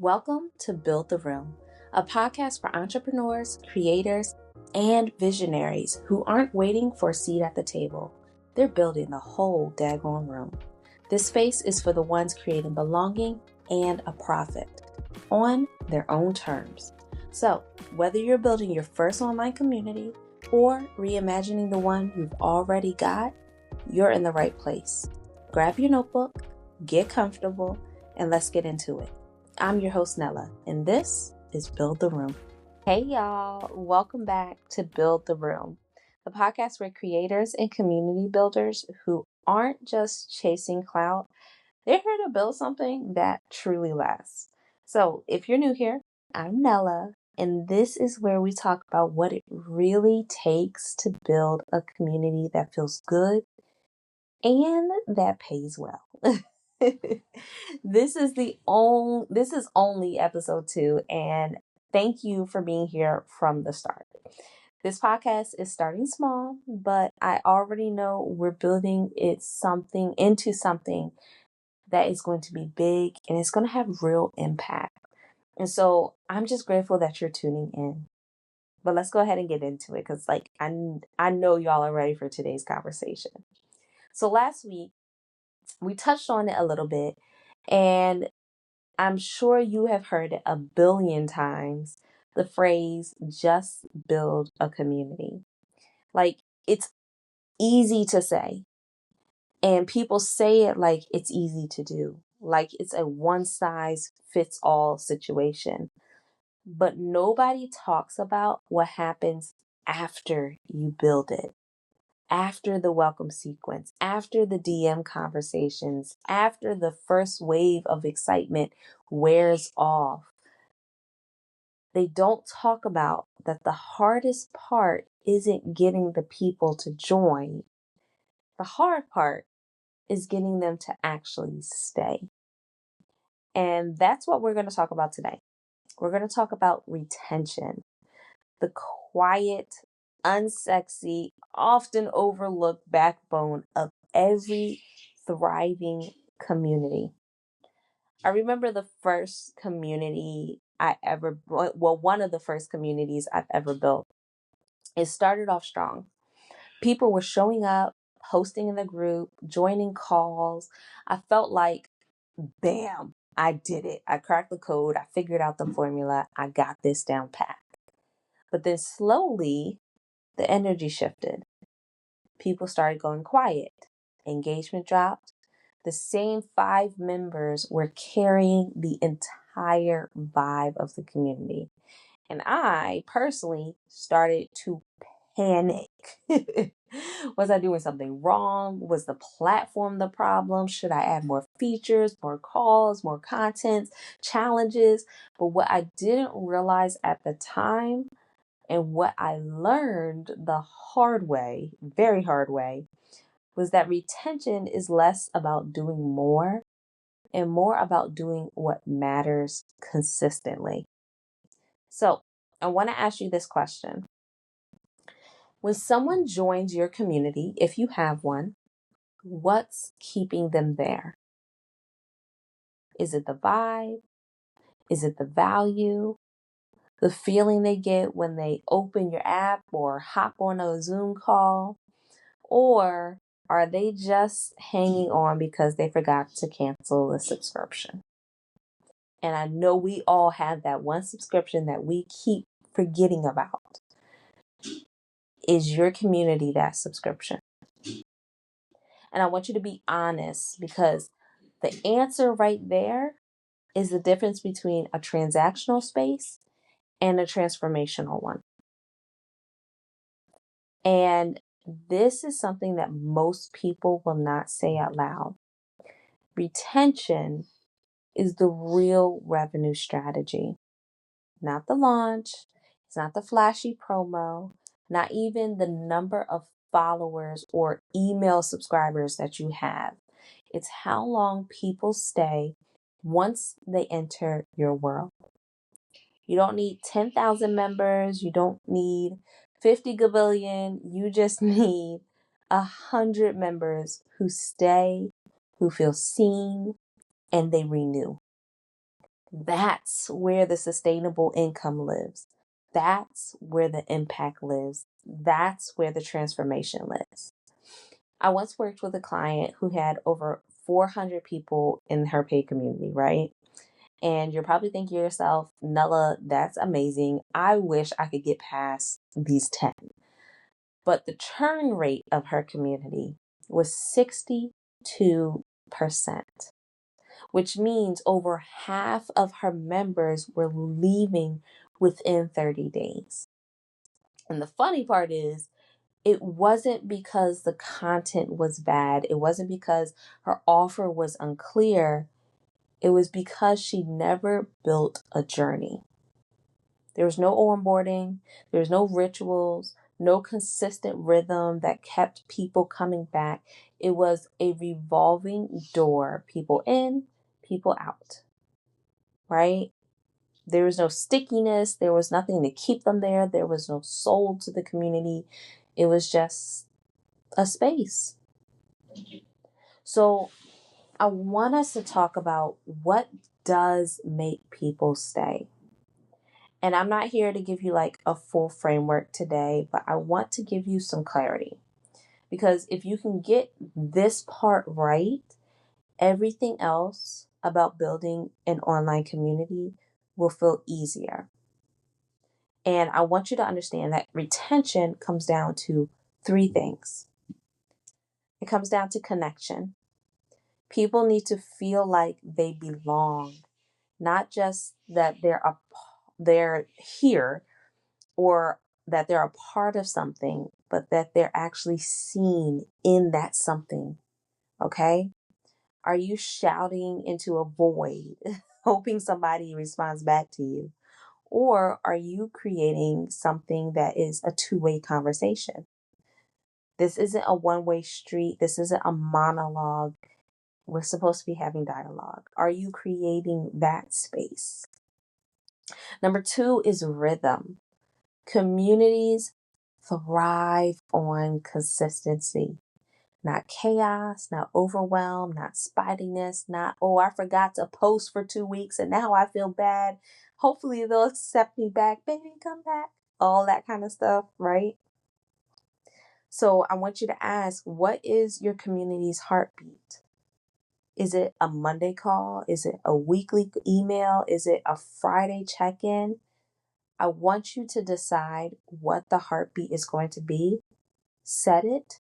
Welcome to Build the Room, a podcast for entrepreneurs, creators, and visionaries who aren't waiting for a seat at the table. They're building the whole daggone room. This space is for the ones creating belonging and a profit on their own terms. So, whether you're building your first online community or reimagining the one you've already got, you're in the right place. Grab your notebook, get comfortable, and let's get into it. I'm your host, Nella, and this is Build the Room. Hey, y'all. Welcome back to Build the Room, the podcast where creators and community builders who aren't just chasing clout, they're here to build something that truly lasts. So if you're new here, I'm Nella, and this is where we talk about what it really takes to build a community that feels good and that pays well. This is only episode 2, and thank you for being here from the start. This podcast is starting small, but I already know we're building into something that is going to be big and it's going to have real impact. And so I'm just grateful that you're tuning in. But let's go ahead and get into it because I know y'all are ready for today's conversation. So last week we touched on it a little bit, and I'm sure you have heard it a billion times, the phrase, just build a community. Like, it's easy to say, and people say it like it's easy to do, like it's a one size fits all situation. But nobody talks about what happens after you build it. After the welcome sequence, after the DM conversations, after the first wave of excitement wears off. They don't talk about that the hardest part isn't getting the people to join. The hard part is getting them to actually stay. And that's what we're going to talk about today. We're going to talk about retention, the quiet, unsexy, often overlooked backbone of every thriving community. I remember the first community one of the first communities I've ever built. It started off strong. People were showing up, posting in the group, joining calls. I felt like, bam, I did it. I cracked the code. I figured out the formula. I got this down pat. But then slowly, the energy shifted. People started going quiet. Engagement dropped. The same 5 members were carrying the entire vibe of the community. And I personally started to panic. Was I doing something wrong? Was the platform the problem? Should I add more features, more calls, more content, challenges? But what I didn't realize at the time, and what I learned the hard way, very hard way, was that retention is less about doing more and more about doing what matters consistently. So I want to ask you this question. When someone joins your community, if you have one, what's keeping them there? Is it the vibe? Is it the value? The feeling they get when they open your app or hop on a Zoom call? Or are they just hanging on because they forgot to cancel the subscription? And I know we all have that one subscription that we keep forgetting about. Is your community that subscription? And I want you to be honest, because the answer right there is the difference between a transactional space and a transformational one. And this is something that most people will not say out loud. Retention is the real revenue strategy, not the launch. It's not the flashy promo, not even the number of followers or email subscribers that you have. It's how long people stay once they enter your world. You don't need 10,000 members. You don't need 50 gabillion. You just need 100 members who stay, who feel seen, and they renew. That's where the sustainable income lives. That's where the impact lives. That's where the transformation lives. I once worked with a client who had over 400 people in her paid community, right? And you're probably thinking to yourself, Nella, that's amazing. I wish I could get past these 10. But the churn rate of her community was 62%, which means over half of her members were leaving within 30 days. And the funny part is, it wasn't because the content was bad, it wasn't because her offer was unclear, it was because she never built a journey. There was no onboarding, there was no rituals, no consistent rhythm that kept people coming back. It was a revolving door, people in, people out, right? There was no stickiness, there was nothing to keep them there was no soul to the community. It was just a space. So I want us to talk about what does make people stay. And I'm not here to give you like a full framework today, but I want to give you some clarity. Because if you can get this part right, everything else about building an online community will feel easier. And I want you to understand that retention comes down to three things. It comes down to connection. People need to feel like they belong, not just that they're here or that they're a part of something, but that they're actually seen in that something. Okay? Are you shouting into a void, hoping somebody responds back to you? Or are you creating something that is a two-way conversation? This isn't a one-way street. This isn't a monologue. We're supposed to be having dialogue. Are you creating that space? Number two is rhythm. Communities thrive on consistency, not chaos, not overwhelm, not spitiness, not, oh, I forgot to post for 2 weeks and now I feel bad. Hopefully they'll accept me back. Baby, come back. All that kind of stuff, right? So I want you to ask, what is your community's heartbeat? Is it a Monday call? Is it a weekly email? Is it a Friday check-in? I want you to decide what the heartbeat is going to be, set it,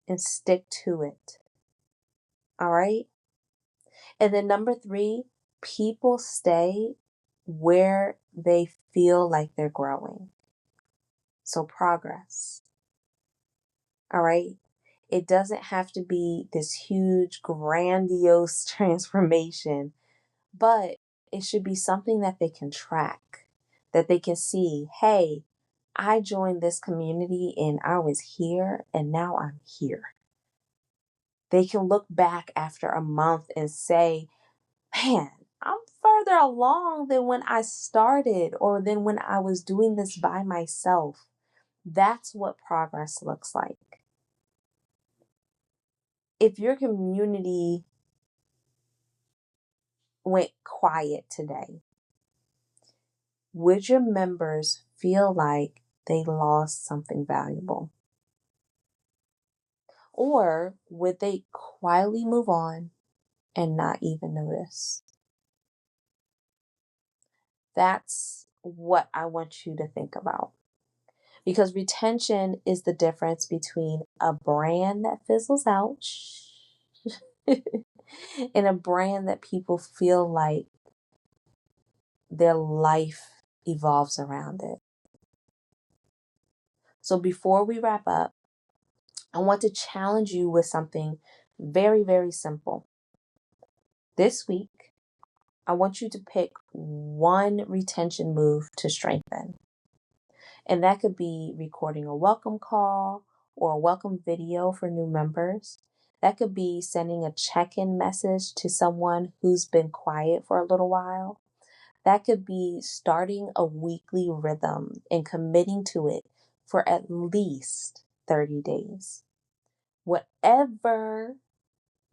and stick to it. All right? And then number three, people stay where they feel like they're growing. So progress. All right? It doesn't have to be this huge, grandiose transformation, but it should be something that they can track, that they can see, hey, I joined this community and I was here and now I'm here. They can look back after a month and say, man, I'm further along than when I started or than when I was doing this by myself. That's what progress looks like. If your community went quiet today, would your members feel like they lost something valuable? Or would they quietly move on and not even notice? That's what I want you to think about. Because retention is the difference between a brand that fizzles out and a brand that people feel like their life evolves around it. So before we wrap up, I want to challenge you with something very, very simple. This week, I want you to pick one retention move to strengthen. And that could be recording a welcome call or a welcome video for new members. That could be sending a check-in message to someone who's been quiet for a little while. That could be starting a weekly rhythm and committing to it for at least 30 days. Whatever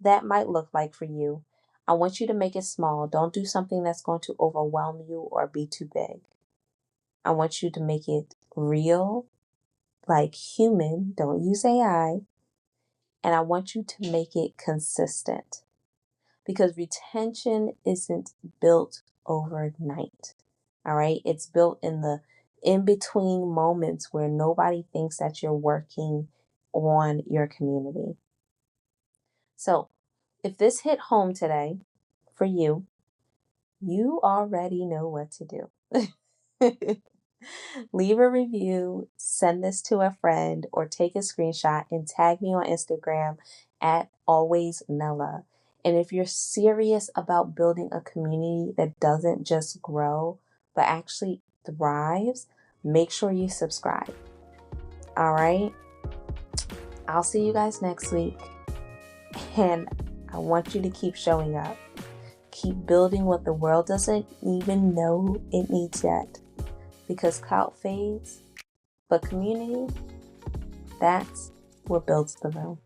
that might look like for you, I want you to make it small. Don't do something that's going to overwhelm you or be too big. I want you to make it real, like human. Don't use AI. And I want you to make it consistent, because retention isn't built overnight. All right. It's built in the in between moments where nobody thinks that you're working on your community. So if this hit home today for you, you already know what to do. Leave a review, send this to a friend, or take a screenshot and tag me on Instagram at always Nella. And if you're serious about building a community that doesn't just grow, but actually thrives, make sure you subscribe. All right. I'll see you guys next week. And I want you to keep showing up. Keep building what the world doesn't even know it needs yet. Because clout fades, but community, that's what builds the room.